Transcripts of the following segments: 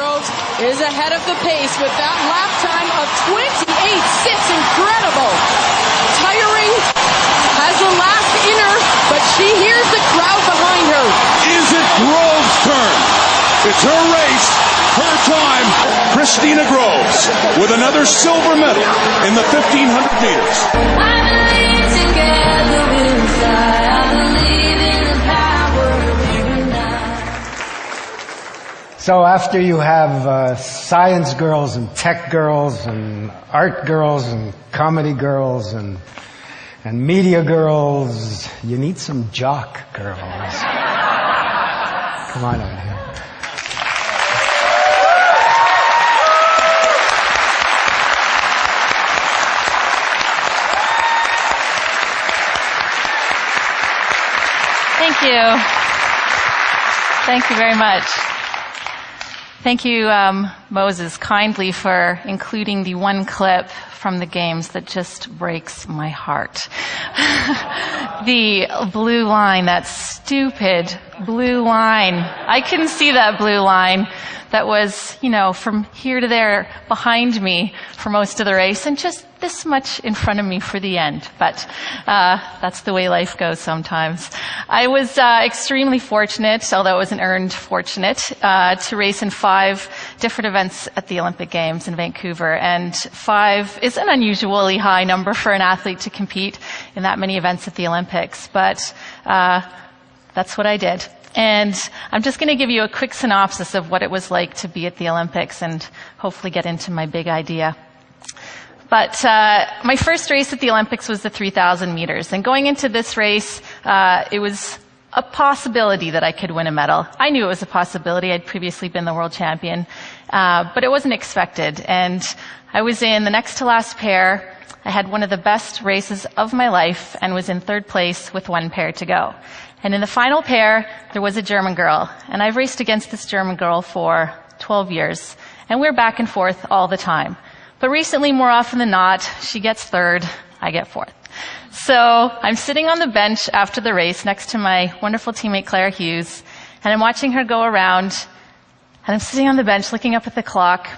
Groves is ahead of the pace with that lap time of 28.6. Incredible. Tiring, has the last inner, but she hears the crowd behind her. Is it Groves' turn? It's her race, her time. Kristina Groves with another silver medal in the 1,500 meters. I believe together we'll fly. I believe in the power of unite. So after you have science girls and tech girls and art girls and comedy girls and media girls, you need some jock girls. Come on out here. Thank you. Thank you very much. Thank you, Moses, kindly for including the one clip from the games that just breaks my heart. The blue line, that stupid blue line. I couldn't see that blue line that was, from here to there behind me for most of the race and just this much in front of me for the end. But that's the way life goes sometimes. I was extremely fortunate, although it was an earned fortunate, to race in 5 different events at the Olympic Games in Vancouver. And 5 is an unusually high number for an athlete to compete in that many events at the Olympics. But that's what I did. And I'm just going to give you a quick synopsis of what it was like to be at the Olympics and hopefully get into my big idea. But my first race at the Olympics was the 3,000 meters. And going into this race, it was a possibility that I could win a medal. I knew it was a possibility. I'd previously been the world champion. But it wasn't expected. And I was in the next to last pair. I had one of the best races of my life and was in 3rd place with 1 pair to go. And in the final pair, there was a German girl. And I've raced against this German girl for 12 years. And we're back and forth all the time. But recently, more often than not, she gets 3rd, I get 4th. So I'm sitting on the bench after the race next to my wonderful teammate Claire Hughes, and I'm watching her go around, and I'm sitting on the bench looking up at the clock,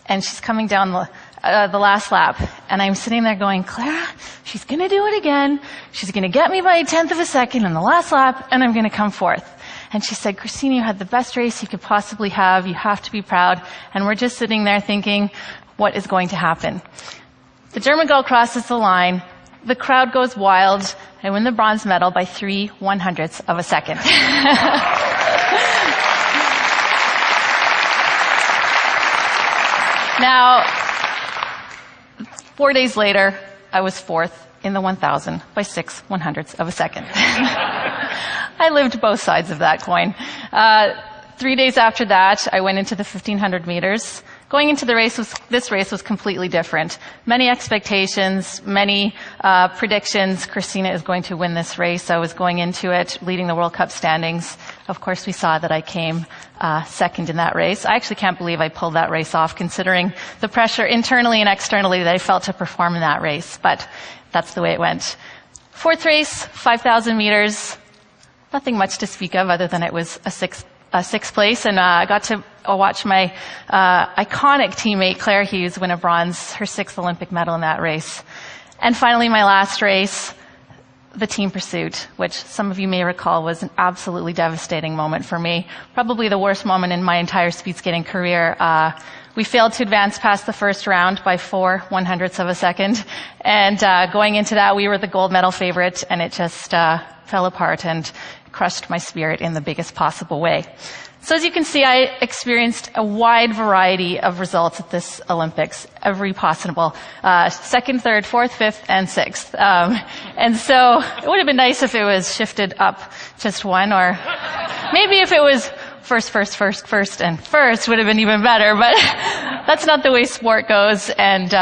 and she's coming down the last lap, and I'm sitting there going, Clara, she's going to do it again. She's going to get me by a 1/10 of a second in the last lap, and I'm going to come 4th. And she said, Kristina, you had the best race you could possibly have. You have to be proud. And we're just sitting there thinking, what is going to happen? The German girl crosses the line. The crowd goes wild. I win the bronze medal by 3/100ths of a second. Now, 4 days later, I was 4th in the 1,000 by 6/100ths of a second. I lived both sides of that coin. 3 days after that, I went into the 1,500 meters. Going into this race was completely different. Many expectations, many predictions. Kristina is going to win this race. I was going into it leading the World Cup standings. Of course, we saw that I came 2nd in that race. I actually can't believe I pulled that race off, considering the pressure internally and externally that I felt to perform in that race. But that's the way it went. 4th race, 5,000 meters. Nothing much to speak of other than it was a 6th place, and I got to watch my iconic teammate Claire Hughes win a bronze, her 6th Olympic medal in that race. And finally, my last race, the team pursuit, which some of you may recall was an absolutely devastating moment for me, probably the worst moment in my entire speed skating career. We failed to advance past the first round by 4/100ths of a second, and going into that, we were the gold medal favorite, and it just fell apart and crushed my spirit in the biggest possible way. So as you can see, I experienced a wide variety of results at this Olympics, every possible, 2nd, 3rd, 4th, 5th, and 6th. And so it would have been nice if it was shifted up just one, or maybe if it was first, and first would have been even better, but that's not the way sport goes. And,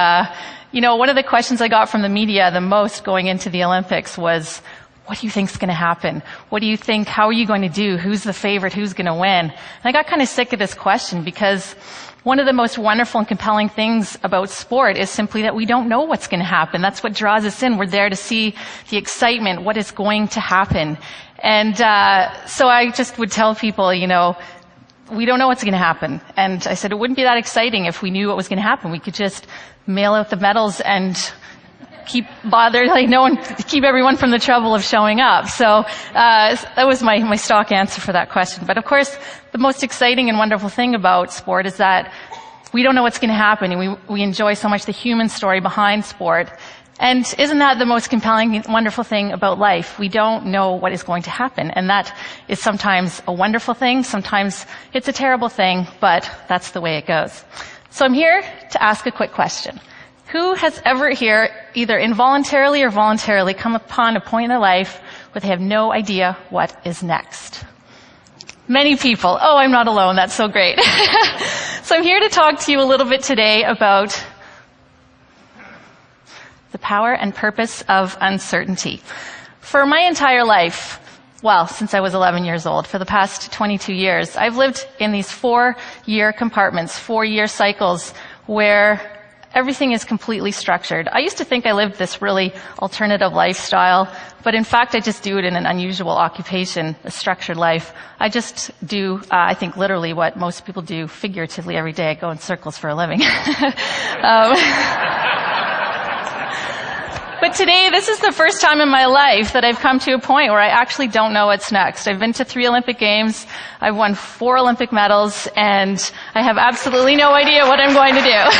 one of the questions I got from the media the most going into the Olympics was, what do you think's going to happen? What do you think? How are you going to do? Who's the favorite? Who's going to win? And I got kind of sick of this question because one of the most wonderful and compelling things about sport is simply that we don't know what's going to happen. That's what draws us in. We're there to see the excitement, what is going to happen. And so I just would tell people, we don't know what's going to happen. And I said, it wouldn't be that exciting if we knew what was going to happen. We could just mail out the medals and keep everyone from the trouble of showing up. So that was my stock answer for that question. But of course, the most exciting and wonderful thing about sport is that we don't know what's going to happen, and we enjoy so much the human story behind sport. And isn't that the most compelling, wonderful thing about life? We don't know what is going to happen, and that is sometimes a wonderful thing, sometimes it's a terrible thing, but that's the way it goes. So I'm here to ask a quick question. Who has ever here, either involuntarily or voluntarily, come upon a point in their life where they have no idea what is next? Many people. Oh, I'm not alone. That's so great. So I'm here to talk to you a little bit today about the power and purpose of uncertainty. For my entire life, well, since I was 11 years old, for the past 22 years, I've lived in these 4-year compartments, 4-year cycles, where everything is completely structured. I used to think I lived this really alternative lifestyle, but in fact I just do it in an unusual occupation, a structured life. I just do, I think, literally what most people do figuratively every day. I go in circles for a living. But today, this is the first time in my life that I've come to a point where I actually don't know what's next. I've been to 3 Olympic Games, I've won 4 Olympic medals, and I have absolutely no idea what I'm going to do.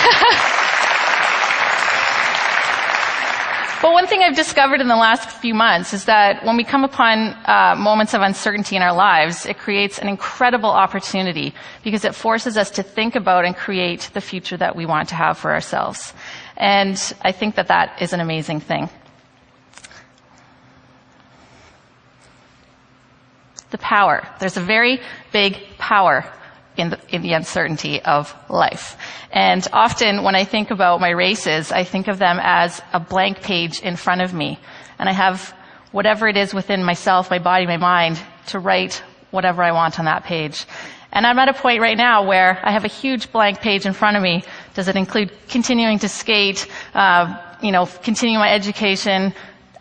But one thing I've discovered in the last few months is that when we come upon moments of uncertainty in our lives, it creates an incredible opportunity because it forces us to think about and create the future that we want to have for ourselves. And I think that that is an amazing thing. The power. There's a very big power in the uncertainty of life. And often when I think about my races, I think of them as a blank page in front of me. And I have whatever it is within myself, my body, my mind, to write whatever I want on that page. And I'm at a point right now where I have a huge blank page in front of me. Does it include continuing to skate, continuing my education?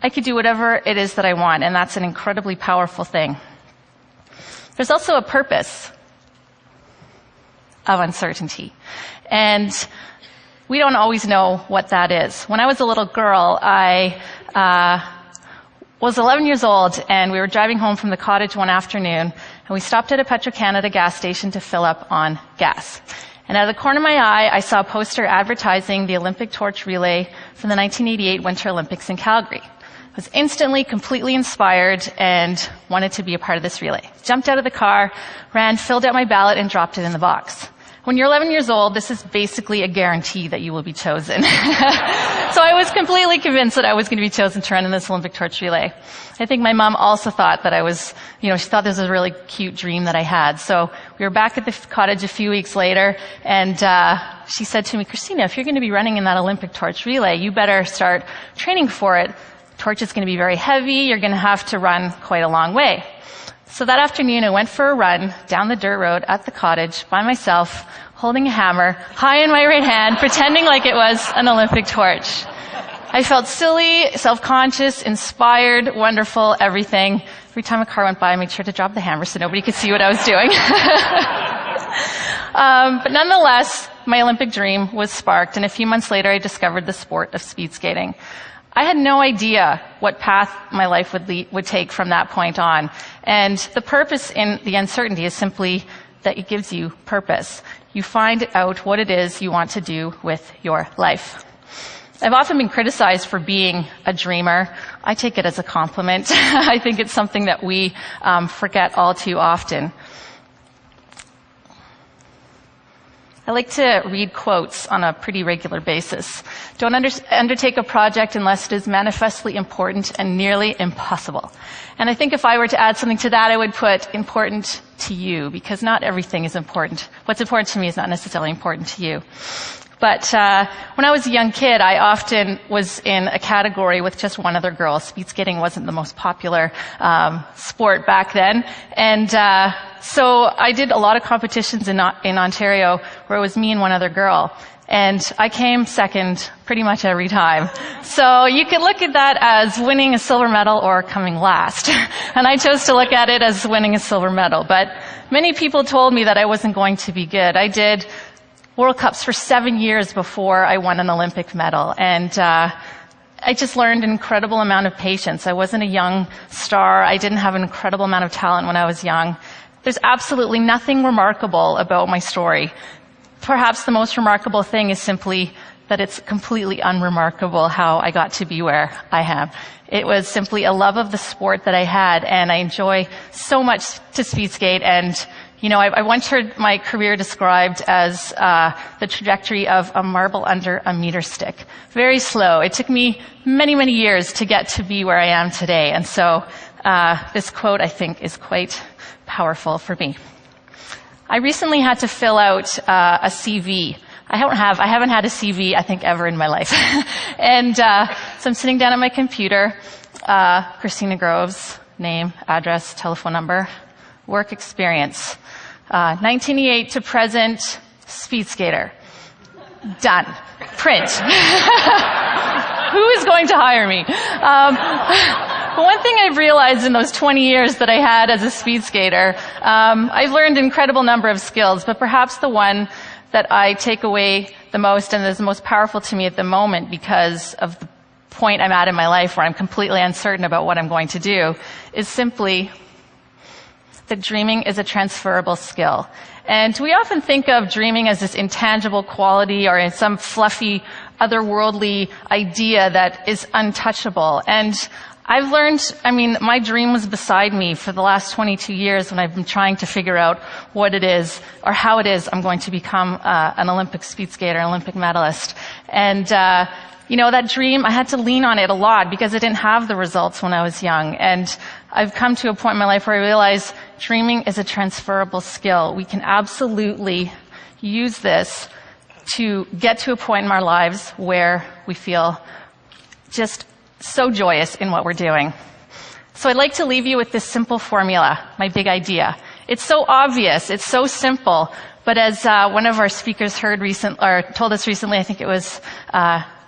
I could do whatever it is that I want, and that's an incredibly powerful thing. There's also a purpose of uncertainty. And we don't always know what that is. When I was a little girl, I was 11 years old, and we were driving home from the cottage one afternoon, and we stopped at a Petro-Canada gas station to fill up on gas. And out of the corner of my eye, I saw a poster advertising the Olympic torch relay from the 1988 Winter Olympics in Calgary. I was instantly, completely inspired and wanted to be a part of this relay. Jumped out of the car, ran, filled out my ballot, and dropped it in the box. When you're 11 years old, this is basically a guarantee that you will be chosen. So I was completely convinced that I was going to be chosen to run in this Olympic torch relay. I think my mom also thought that I was, she thought this was a really cute dream that I had. So we were back at the cottage a few weeks later, and she said to me, Kristina, if you're going to be running in that Olympic torch relay, you better start training for it. Torch is going to be very heavy. You're going to have to run quite a long way. So that afternoon, I went for a run down the dirt road at the cottage by myself, holding a hammer high in my right hand, pretending like it was an Olympic torch. I felt silly, self-conscious, inspired, wonderful, everything. Every time a car went by, I made sure to drop the hammer so nobody could see what I was doing. But nonetheless, my Olympic dream was sparked, and a few months later, I discovered the sport of speed skating. I had no idea what path my life would take from that point on. And the purpose in the uncertainty is simply that it gives you purpose. You find out what it is you want to do with your life. I've often been criticized for being a dreamer. I take it as a compliment. I think it's something that we forget all too often. I like to read quotes on a pretty regular basis. Don't undertake a project unless it is manifestly important and nearly impossible. And I think if I were to add something to that, I would put important to you, because not everything is important. What's important to me is not necessarily important to you. But when I was a young kid, I often was in a category with just one other girl. Speed skating wasn't the most popular sport back then. And so I did a lot of competitions in Ontario where it was me and one other girl. And I came second pretty much every time. So you could look at that as winning a silver medal or coming last. And I chose to look at it as winning a silver medal. But many people told me that I wasn't going to be good. I did World Cups for 7 years before I won an Olympic medal. And I just learned an incredible amount of patience. I wasn't a young star. I didn't have an incredible amount of talent when I was young. There's absolutely nothing remarkable about my story. Perhaps the most remarkable thing is simply that it's completely unremarkable how I got to be where I am. It was simply a love of the sport that I had, and I enjoy so much to speed skate. And you know, I once heard my career described as the trajectory of a marble under a meter stick. Very slow. It took me many, many years to get to be where I am today. And so this quote, I think, is quite powerful for me. I recently had to fill out a CV. I haven't had a CV, I think, ever in my life. And so I'm sitting down at my computer, Kristina Groves, name, address, telephone number, work experience. 1988 to present, speed skater. Done. Print. Who is going to hire me? But one thing I've realized in those 20 years that I had as a speed skater, I've learned an incredible number of skills, but perhaps the one that I take away the most and is the most powerful to me at the moment because of the point I'm at in my life where I'm completely uncertain about what I'm going to do is simply that dreaming is a transferable skill. And we often think of dreaming as this intangible quality or in some fluffy, otherworldly idea that is untouchable. And I've learned, my dream was beside me for the last 22 years when I've been trying to figure out what it is or how it is I'm going to become an Olympic speed skater, an Olympic medalist. And that dream, I had to lean on it a lot because I didn't have the results when I was young. And I've come to a point in my life where I realize dreaming is a transferable skill. We can absolutely use this to get to a point in our lives where we feel just so joyous in what we're doing. So I'd like to leave you with this simple formula, my big idea. It's so obvious, it's so simple, but as one of our speakers told us recently, I think it was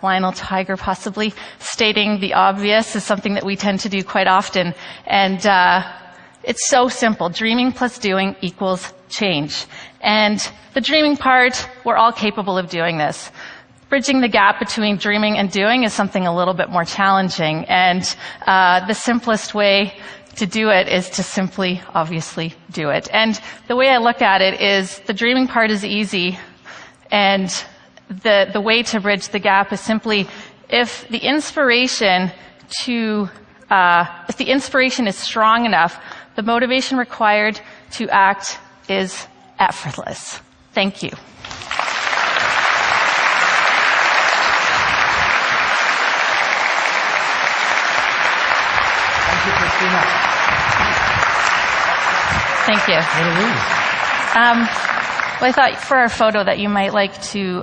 Lionel Tiger possibly, stating the obvious is something that we tend to do quite often. And it's so simple. Dreaming plus doing equals change. And the dreaming part, we're all capable of doing this. Bridging the gap between dreaming and doing is something a little bit more challenging. And the simplest way to do it is to simply, obviously, do it. And the way I look at it is the dreaming part is easy, and the way to bridge the gap is simply if the inspiration is strong enough, the motivation required to act is effortless. Thank you. Thank you, Kristina. Thank you. What it is. Well, I thought for our photo that you might like to,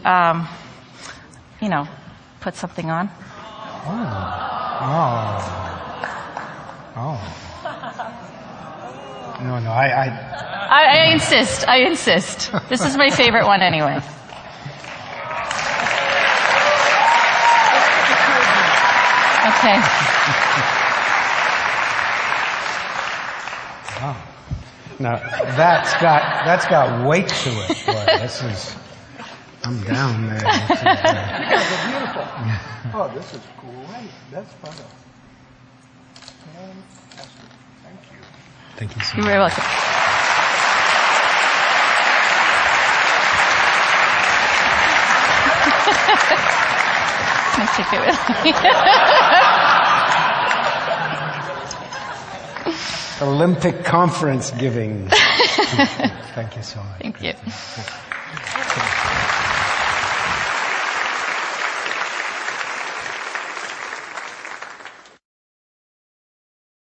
put something on. Oh. No, I insist. This is my favorite one anyway. Okay. Oh. Now, that's got weight to it. Boy, I'm down there. You guys are beautiful. Oh, this is great. That's fun. Fantastic. Thank you. Thank you so much. You're very welcome. I take it with me. Olympic conference giving. Thank you so much. Thank you.